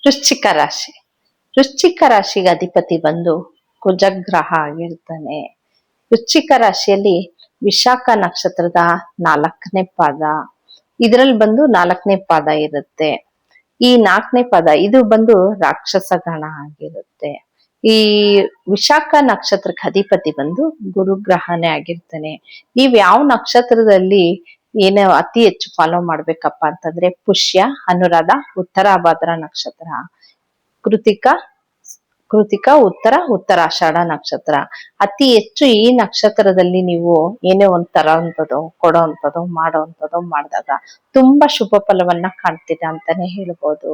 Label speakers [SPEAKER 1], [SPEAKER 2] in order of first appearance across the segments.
[SPEAKER 1] ವೃಶ್ಚಿಕ ರಾಶಿ. ವೃಶ್ಚಿಕ ರಾಶಿಗೆ ಅಧಿಪತಿ ಬಂದು ಕುಜಗ್ರಹ ಆಗಿರ್ತಾನೆ. ವೃಶ್ಚಿಕ ರಾಶಿಯಲ್ಲಿ ವಿಶಾಖ ನಕ್ಷತ್ರದ 4ನೇ ಪಾದ, ಇದರಲ್ಲಿ ಬಂದು 4ನೇ ಪಾದ ಇರುತ್ತೆ. ಈ 4ನೇ ಪಾದ ಇದು ಬಂದು ರಾಕ್ಷಸ ಗಣ ಆಗಿರುತ್ತೆ. ಈ ವಿಶಾಖ ನಕ್ಷತ್ರಕ್ಕೆ ಅಧಿಪತಿ ಬಂದು ಗುರುಗ್ರಹನೇ ಆಗಿರ್ತಾನೆ. ನೀವ್ ಯಾವ ನಕ್ಷತ್ರದಲ್ಲಿ ಏನೋ ಅತಿ ಹೆಚ್ಚು ಫಾಲೋ ಮಾಡ್ಬೇಕಪ್ಪ ಅಂತಂದ್ರೆ ಪುಷ್ಯ, ಅನುರಾಧ, ಉತ್ತರಾಭಾದ್ರ ನಕ್ಷತ್ರ, ಕೃತಿಕ, ಉತ್ತರ, ಉತ್ತರಾಷಾಢ ನಕ್ಷತ್ರ. ಅತಿ ಹೆಚ್ಚು ಈ ನಕ್ಷತ್ರದಲ್ಲಿ ನೀವು ಏನೇ ಒಂದ್ ತರೋಂಥದ್ದು, ಕೊಡೋಂಥದ್ದು, ಮಾಡೋಂಥದ್ದು ಮಾಡಿದಾಗ ತುಂಬಾ ಶುಭ ಫಲವನ್ನ ಕಾಣ್ತೀರಾ ಅಂತಾನೆ ಹೇಳ್ಬೋದು.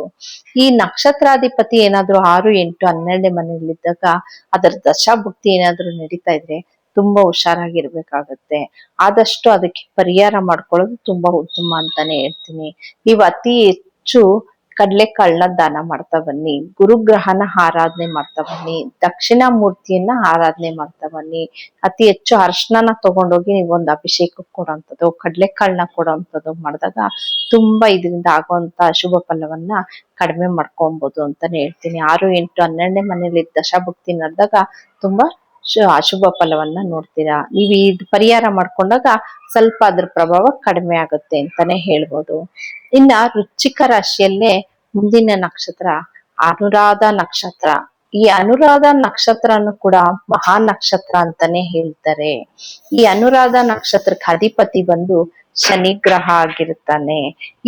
[SPEAKER 1] ಈ ನಕ್ಷತ್ರಾಧಿಪತಿ ಏನಾದ್ರು 6, 8, 12ನೇ ಮನೆಯಲ್ಲಿದ್ದಾಗ ಅದರ ದಶಾಭುಕ್ತಿ ಏನಾದ್ರು ನಡೀತಾ ಇದ್ರೆ ತುಂಬಾ ಹುಷಾರಾಗಿರ್ಬೇಕಾಗತ್ತೆ. ಆದಷ್ಟು ಅದಕ್ಕೆ ಪರಿಹಾರ ಮಾಡ್ಕೊಳ್ಳೋದು ತುಂಬಾ ಉತ್ತಮ ಅಂತಾನೆ ಹೇಳ್ತೀನಿ. ನೀವು ಅತಿ ಹೆಚ್ಚು ಕಡ್ಲೆಕಾಳನ್ನ ದಾನ ಮಾಡ್ತಾ ಬನ್ನಿ, ಗುರುಗ್ರಹನ ಆರಾಧನೆ ಮಾಡ್ತಾ ಬನ್ನಿ, ದಕ್ಷಿಣ ಮೂರ್ತಿಯನ್ನ ಆರಾಧನೆ ಮಾಡ್ತಾ ಬನ್ನಿ. ಅತಿ ಹೆಚ್ಚು ಅರ್ಶನನ ತಗೊಂಡೋಗಿ ನೀವು ಒಂದು ಅಭಿಷೇಕಕ್ಕೆ ಕೊಡೋಂಥದ್ದು, ಕಡ್ಲೆಕಾಳನ್ನ ಕೊಡೋಂಥದ್ದು ಮಾಡಿದಾಗ ತುಂಬಾ ಇದರಿಂದ ಆಗುವಂತ ಅಶುಭ ಫಲವನ್ನ ಕಡಿಮೆ ಮಾಡ್ಕೊಬಹುದು ಅಂತಾನೆ ಹೇಳ್ತೀನಿ. 6, 8, 12ನೇ ಮನೇಲಿ ದಶಾಭುಕ್ತಿ ನಡೆದಾಗ ತುಂಬಾ ಅಶುಭ ಫಲವನ್ನ ನೋಡ್ತೀರಾ. ನೀವು ಈ ಪರಿಹಾರ ಮಾಡ್ಕೊಂಡಾಗ ಸ್ವಲ್ಪ ಅದ್ರ ಪ್ರಭಾವ ಕಡಿಮೆ ಆಗುತ್ತೆ ಅಂತಾನೆ ಹೇಳ್ಬೋದು. ಇನ್ನ ವೃಶ್ಚಿಕ ರಾಶಿಯಲ್ಲೇ ಮುಂದಿನ ನಕ್ಷತ್ರ ಅನುರಾಧ ನಕ್ಷತ್ರ. ಈ ಅನುರಾಧ ನಕ್ಷತ್ರನು ಕೂಡ ಮಹಾ ನಕ್ಷತ್ರ ಅಂತಾನೆ ಹೇಳ್ತಾರೆ. ಈ ಅನುರಾಧ ನಕ್ಷತ್ರಕ್ಕೆ ಅಧಿಪತಿ ಬಂದು ಶನಿ ಗ್ರಹ ಆಗಿರ್ತಾನೆ.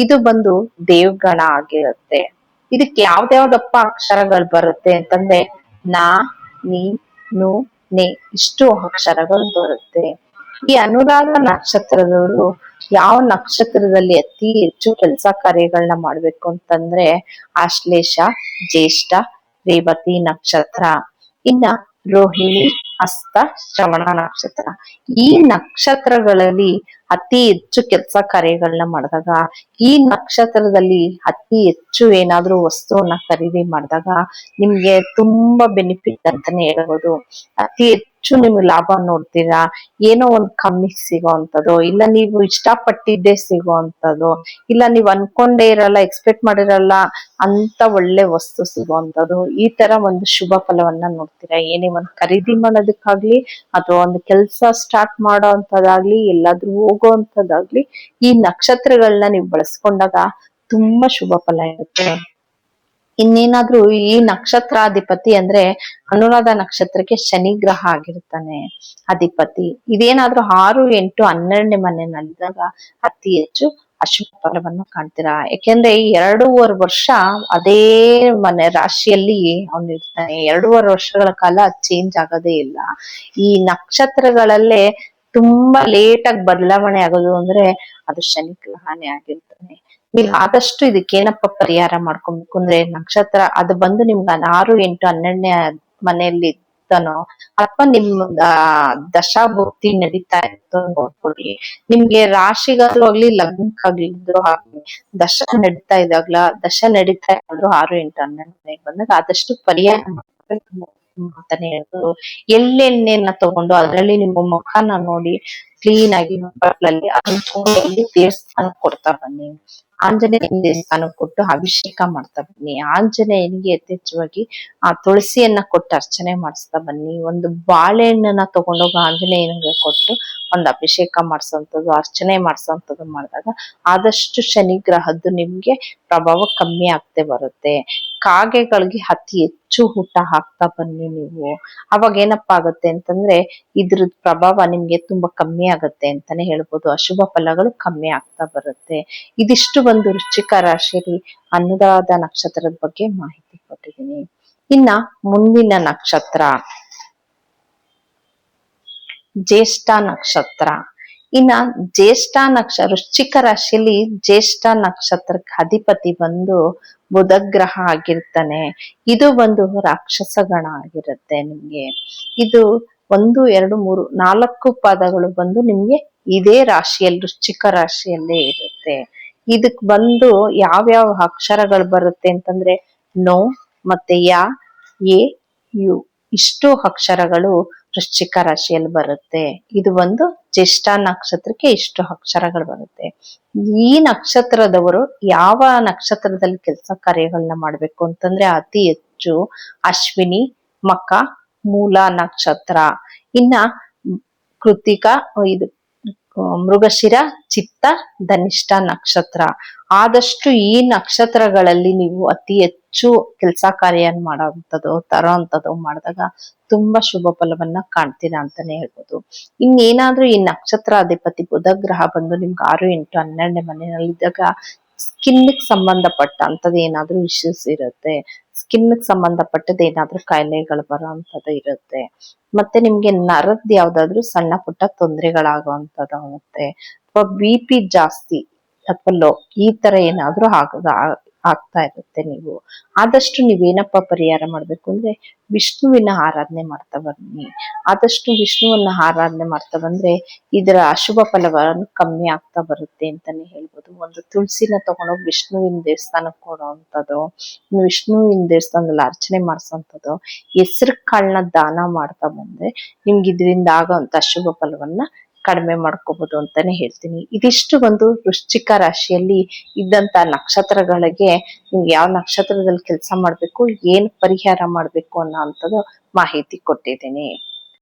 [SPEAKER 1] ಇದು ಬಂದು ದೇವ್ಗಣ ಆಗಿರುತ್ತೆ. ಇದಕ್ಕೆ ಯಾವ್ದಾವ್ದಪ್ಪ ಅಕ್ಷರಗಳು ಬರುತ್ತೆ ಅಂತಂದ್ರೆ ನಾ, ನೀ, ನು, ನೆ ಇಷ್ಟು ಅಕ್ಷರಗಳು ಬರುತ್ತೆ. ಈ ಅನುರಾಧ ನಕ್ಷತ್ರದವರು ಯಾವ ನಕ್ಷತ್ರದಲ್ಲಿ ಅತಿ ಹೆಚ್ಚು ಕೆಲಸ ಕಾರ್ಯಗಳನ್ನ ಮಾಡ್ಬೇಕು ಅಂತಂದ್ರೆ ಆಶ್ಲೇಷ, ಜ್ಯೇಷ್ಠ, ರೇವತಿ ನಕ್ಷತ್ರ, ಇನ್ನ ರೋಹಿಣಿ, ಹಸ್ತ, ಶ್ರವಣ ನಕ್ಷತ್ರ. ಈ ನಕ್ಷತ್ರಗಳಲ್ಲಿ ಅತಿ ಹೆಚ್ಚು ಕೆಲಸ ಕಾರ್ಯಗಳನ್ನ ಮಾಡಿದಾಗ, ಈ ನಕ್ಷತ್ರದಲ್ಲಿ ಅತಿ ಹೆಚ್ಚು ಏನಾದ್ರೂ ವಸ್ತುವನ್ನ ಖರೀದಿ ಮಾಡಿದಾಗ ನಿಮ್ಗೆ ತುಂಬಾ ಬೆನಿಫಿಟ್ ಅಂತಾನೆ ಹೇಳ್ಬೋದು. ಅತಿ ಹೆಚ್ಚು ನೀವು ಲಾಭ ನೋಡ್ತೀರಾ. ಏನೋ ಒಂದ್ ಕಮ್ಮಿ ಸಿಗೋವಂಥದ್ದು, ಇಲ್ಲ ನೀವು ಇಷ್ಟಪಟ್ಟಿದ್ದೇ ಸಿಗೋವಂಥದ್ದು, ಇಲ್ಲ ನೀವ್ ಅನ್ಕೊಂಡೇ ಇರಲ್ಲ, ಎಕ್ಸ್ಪೆಕ್ಟ್ ಮಾಡಿರಲ್ಲ ಅಂತ ಒಳ್ಳೆ ವಸ್ತು ಸಿಗೋವಂಥದ್ದು, ಈ ತರ ಒಂದು ಶುಭ ಫಲವನ್ನ ನೋಡ್ತೀರಾ. ಏನೇ ಒಂದ್ ಖರೀದಿ ಮಾಡೋದಕ್ಕಾಗ್ಲಿ ಅಥವಾ ಒಂದು ಕೆಲ್ಸ ಸ್ಟಾರ್ಟ್ ಮಾಡೋ ಅಂತದಾಗ್ಲಿ, ಎಲ್ಲಾದ್ರೂ ಹೋಗೋವಂಥದ್ದಾಗ್ಲಿ ಈ ನಕ್ಷತ್ರಗಳನ್ನ ನೀವು ಬಳಸ್ಕೊಂಡಾಗ ತುಂಬಾ ಶುಭ ಫಲ ಇರುತ್ತೆ. ಇನ್ನೇನಾದ್ರೂ ಈ ನಕ್ಷತ್ರಾಧಿಪತಿ ಅಂದ್ರೆ ಅನುರಾಧ ನಕ್ಷತ್ರಕ್ಕೆ ಶನಿ ಗ್ರಹ ಆಗಿರ್ತಾನೆ ಅಧಿಪತಿ. ಇದೇನಾದ್ರೂ 6, 8, 12ನೇ ಮನೆಯಲ್ಲಿದ್ದಾಗ ಅತಿ ಹೆಚ್ಚು ಅಶುಭ ಫಲವನ್ನು ಕಾಣ್ತೀರಾ. ಯಾಕೆಂದ್ರೆ 2.5 ವರ್ಷ ಅದೇ ಮನೆ ರಾಶಿಯಲ್ಲಿ ಅವನು ಇರ್ತಾನೆ. 2.5 ವರ್ಷಗಳ ಕಾಲ ಚೇಂಜ್ ಆಗೋದೇ ಇಲ್ಲ. ಈ ನಕ್ಷತ್ರಗಳಲ್ಲೇ ತುಂಬಾ ಲೇಟ್ ಆಗಿ ಬದಲಾವಣೆ ಆಗೋದು ಅಂದ್ರೆ ಅದು ಶನಿ ಗ್ರಹನೇ ಆಗಿರ್ತಾನೆ. ನೀವು ಆದಷ್ಟು ಇದಕ್ಕೇನಪ್ಪ ಪರಿಹಾರ ಮಾಡ್ಕೊಬೇಕು ಅಂದ್ರೆ ನಕ್ಷತ್ರ ಅದು ಬಂದು ನಿಮ್ಗೆ 6, 8, 12ನೇ ಮನೆಯಲ್ಲಿ ಇರ್ತಾನೋ ಅಥವಾ ನಿಮ್ ದಶಾಭುಕ್ತಿ ನಡೀತಾ ಇತ್ತು ನೋಡ್ಕೊಳ್ಳಿ. ನಿಮ್ಗೆ ರಾಶಿಗಾದ್ರೂ ಆಗ್ಲಿ, ಲಗ್ನಕ್ಕಾಗ್ಲಿದ್ರು ಆಗ್ಲಿ ದಶ ನಡೀತಾ ಇದ್ದಾಗ್ಲೂ 6, 8, 12 ಮನೆಗೆ ಬಂದಾಗ ಆದಷ್ಟು ಪರಿಹಾರ ಮಾಡ್ಬೇಕು ಅಂತಾನೆ ಹೇಳ್ಬೋದು. ಎಳ್ಳೆಣ್ಣೆನ ತಗೊಂಡು ಅದರಲ್ಲಿ ನಿಮ್ಮ ಮುಖನ ನೋಡಿ ಕ್ಲೀನ್ ಆಗಿ ಅದನ್ನ ದೇವಸ್ಥಾನಕ್ಕೆ ಕೊಡ್ತಾ ಬನ್ನಿ. ಆಂಜನೇಯ ದೇವಸ್ಥಾನಕ್ಕೆ ಕೊಟ್ಟು ಅಭಿಷೇಕ ಮಾಡ್ತಾ ಬನ್ನಿ. ಆಂಜನೇಯನಿಗೆ ಯಥೇಚ್ಛವಾಗಿ ಆ ತುಳಸಿಯನ್ನ ಕೊಟ್ಟು ಅರ್ಚನೆ ಮಾಡಿಸ್ತಾ ಬನ್ನಿ. ಒಂದು ಬಾಳೆಹಣ್ಣನ್ನ ತಗೊಂಡೋಗಿ ಆಂಜನೇಯನಿಗೆ ಕೊಟ್ಟು ಒಂದು ಅಭಿಷೇಕ ಮಾಡಿಸುವಂಥದ್ದು, ಅರ್ಚನೆ ಮಾಡಿಸುವಂಥದ್ದು ಮಾಡಿದಾಗ ಆದಷ್ಟು ಶನಿ ಗ್ರಹದ್ದು ನಿಮ್ಗೆ ಪ್ರಭಾವ ಕಮ್ಮಿ ಆಗ್ತಾ ಬರುತ್ತೆ. ಕಾಗೆಗಳಿಗೆ ಅತಿ ಹೆಚ್ಚು ಊಟ ಹಾಕ್ತಾ ಬನ್ನಿ ನೀವು. ಅವಾಗ ಏನಪ್ಪಾ ಆಗುತ್ತೆ ಅಂತಂದ್ರೆ ಇದ್ರ ಪ್ರಭಾವ ನಿಮ್ಗೆ ತುಂಬಾ ಕಮ್ಮಿ ಆಗುತ್ತೆ ಅಂತಾನೆ ಹೇಳ್ಬೋದು. ಅಶುಭ ಫಲಗಳು ಕಮ್ಮಿ ಆಗ್ತಾ ಬರುತ್ತೆ. ಇದಿಷ್ಟು ಒಂದು ವೃಶ್ಚಿಕ ರಾಶಿಯಲ್ಲಿ ಅನುರಾಧ ನಕ್ಷತ್ರದ ಬಗ್ಗೆ ಮಾಹಿತಿ ಕೊಟ್ಟಿದ್ದೀನಿ. ಇನ್ನ ಮುಂದಿನ ನಕ್ಷತ್ರ ಜ್ಯೇಷ್ಠ ನಕ್ಷತ್ರ. ಇನ್ನ ಜ್ಯೇಷ್ಠ ವೃಶ್ಚಿಕ ರಾಶಿಯಲ್ಲಿ ಜ್ಯೇಷ್ಠ ನಕ್ಷತ್ರಕ್ಕೆ ಅಧಿಪತಿ ಬಂದು ಬುಧ ಗ್ರಹ ಆಗಿರ್ತಾನೆ. ಇದು ಒಂದು ರಾಕ್ಷಸ ಗಣ ಆಗಿರುತ್ತೆ ನಿಮ್ಗೆ. ಇದು 1, 2, 3, 4 ಪಾದಗಳು ಬಂದು ನಿಮ್ಗೆ ಇದೇ ರಾಶಿಯಲ್ಲಿ ವೃಶ್ಚಿಕ ರಾಶಿಯಲ್ಲೇ ಇರುತ್ತೆ. ಇದಕ್ ಬಂದು ಯಾವ್ಯಾವ ಅಕ್ಷರಗಳು ಬರುತ್ತೆ ಅಂತಂದ್ರೆ ನೋ ಮತ್ತೆ ಯಾ, ಎ, ಯು ಇಷ್ಟು ಅಕ್ಷರಗಳು ವೃಶ್ಚಿಕ ರಾಶಿಯಲ್ಲಿ ಬರುತ್ತೆ. ಇದು ಒಂದು ಜ್ಯೇಷ್ಠ ನಕ್ಷತ್ರಕ್ಕೆ ಇಷ್ಟು ಅಕ್ಷರಗಳು ಬರುತ್ತೆ. ಈ ನಕ್ಷತ್ರದವರು ಯಾವ ನಕ್ಷತ್ರದಲ್ಲಿ ಕೆಲಸ ಕಾರ್ಯಗಳನ್ನ ಮಾಡ್ಬೇಕು ಅಂತಂದ್ರೆ ಅತಿ ಹೆಚ್ಚು ಅಶ್ವಿನಿ, ಮಕ, ಮೂಲ ನಕ್ಷತ್ರ, ಇನ್ನ ಕೃತಿಕ, ಇದು ಮೃಗಶಿರ, ಚಿತ್ತ, ಧನಿಷ್ಠ ನಕ್ಷತ್ರ. ಆದಷ್ಟು ಈ ನಕ್ಷತ್ರಗಳಲ್ಲಿ ನೀವು ಅತಿ ಹೆಚ್ಚು ಕೆಲಸ ಕಾರ್ಯ ಮಾಡೋವಂಥದ್ದು ತರೋಂಥದ್ದು ಮಾಡಿದಾಗ ತುಂಬಾ ಶುಭ ಫಲವನ್ನ ಕಾಣ್ತೀರಾ ಅಂತಾನೆ ಹೇಳ್ಬೋದು. ಇನ್ನೇನಾದ್ರೂ ಈ ನಕ್ಷತ್ರ ಅಧಿಪತಿ ಬುಧ ಗ್ರಹ ಬಂದು ನಿಮ್ಗೆ 6, 8, 12ನೇ ಮನೆಯಲ್ಲಿದ್ದಾಗ ಸ್ಕಿನ್ ಸಂಬಂಧಪಟ್ಟಂತದ್ದು ಏನಾದ್ರೂ ಇಶ್ಯೂಸ್ ಇರುತ್ತೆ, ಸ್ಕಿನ್ ಸಂಬಂಧಪಟ್ಟದ ಏನಾದ್ರೂ ಕಾಯಿಲೆಗಳು ಬರೋಂಥದ್ದು ಇರುತ್ತೆ. ಮತ್ತೆ ನಿಮ್ಗೆ ನರದ್ ಯಾವ್ದಾದ್ರು ಸಣ್ಣ ಪುಟ್ಟ ತೊಂದರೆಗಳಾಗುವಂಥದ್ದು ಆಗುತ್ತೆ, ಅಥವಾ BP ಜಾಸ್ತಿ ಅಥವಾ ಲೋ ಈ ತರ ಏನಾದ್ರೂ ಆಗ್ತಾ ಇರುತ್ತೆ. ನೀವು ಆದಷ್ಟು ನೀವೇನಪ್ಪ ಪರಿಹಾರ ಮಾಡ್ಬೇಕು ಅಂದ್ರೆ ವಿಷ್ಣುವಿನ ಆರಾಧನೆ ಮಾಡ್ತಾ ಬನ್ನಿ. ಆದಷ್ಟು ವಿಷ್ಣುವನ್ನ ಆರಾಧನೆ ಮಾಡ್ತಾ ಬಂದ್ರೆ ಇದರ ಅಶುಭ ಫಲವನ್ನು ಕಮ್ಮಿ ಆಗ್ತಾ ಬರುತ್ತೆ ಅಂತಾನೆ ಹೇಳ್ಬೋದು. ಒಂದು ತುಳಸಿನ ತಗೊಂಡೋಗಿ ವಿಷ್ಣುವಿನ ದೇವಸ್ಥಾನಕ್ಕೆ ಕೊಡುವಂಥದ್ದು, ವಿಷ್ಣುವಿನ ದೇವಸ್ಥಾನದಲ್ಲಿ ಅರ್ಚನೆ ಮಾಡಿಸುವಂಥದ್ದು, ಹೆಸರು ಕಾಳನ್ನ ದಾನ ಮಾಡ್ತಾ ಬಂದ್ರೆ ನಿಮ್ಗೆ ಇದರಿಂದ ಆಗೋಂತ ಅಶುಭ ಫಲವನ್ನ ಕಡಿಮೆ ಮಾಡ್ಕೋಬಹುದು ಅಂತಾನೆ ಹೇಳ್ತೀನಿ. ಇದಿಷ್ಟು ಒಂದು ವೃಶ್ಚಿಕ ರಾಶಿಯಲ್ಲಿ ಇದ್ದಂತ ನಕ್ಷತ್ರಗಳಿಗೆ ನಿಮ್ಗೆ ಯಾವ ನಕ್ಷತ್ರದಲ್ಲಿ ಕೆಲಸ ಮಾಡ್ಬೇಕು, ಏನ್ ಪರಿಹಾರ ಮಾಡ್ಬೇಕು ಅನ್ನೋ ಅಂಥದ್ದು ಮಾಹಿತಿ ಕೊಟ್ಟಿದ್ದೀನಿ.